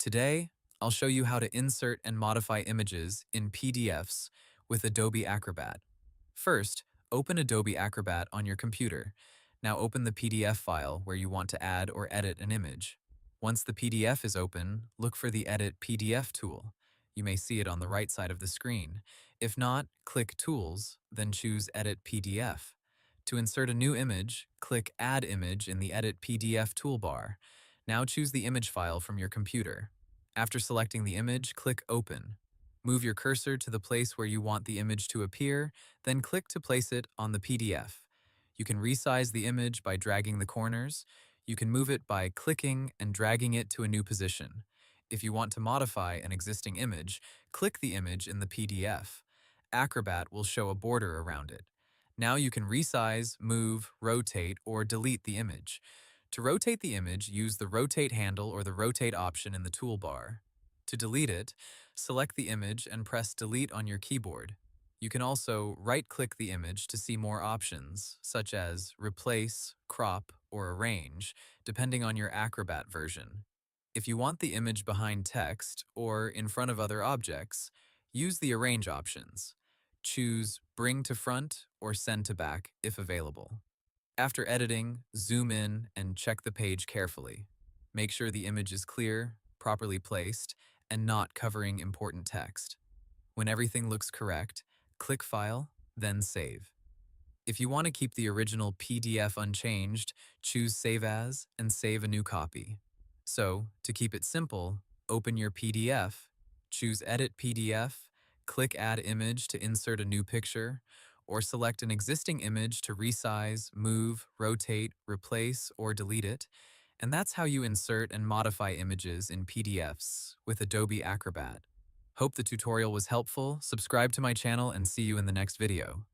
Today, I'll show you how to insert and modify images in PDFs with Adobe Acrobat. First, open Adobe Acrobat on your computer. Now open the PDF file where you want to add or edit an image. Once the PDF is open, look for the Edit PDF tool. You may see it on the right side of the screen. If not, click Tools, then choose Edit PDF. To insert a new image, click Add Image in the Edit PDF toolbar. Now choose the image file from your computer. After selecting the image, click Open. Move your cursor to the place where you want the image to appear, then click to place it on the PDF. You can resize the image by dragging the corners. You can move it by clicking and dragging it to a new position. If you want to modify an existing image, click the image in the PDF. Acrobat will show a border around it. Now you can resize, move, rotate, or delete the image. To rotate the image, use the Rotate handle or the Rotate option in the toolbar. To delete it, select the image and press Delete on your keyboard. You can also right-click the image to see more options, such as Replace, Crop, or Arrange, depending on your Acrobat version. If you want the image behind text or in front of other objects, use the Arrange options. Choose Bring to Front or Send to Back if available. After editing, zoom in and check the page carefully. Make sure the image is clear, properly placed, and not covering important text. When everything looks correct, click File, then Save. If you want to keep the original PDF unchanged, choose Save As and save a new copy. So, to keep it simple, open your PDF, choose Edit PDF, click Add Image to insert a new picture, or select an existing image to resize, move, rotate, replace, or delete it. And that's how you insert and modify images in PDFs with Adobe Acrobat. Hope the tutorial was helpful. Subscribe to my channel and see you in the next video.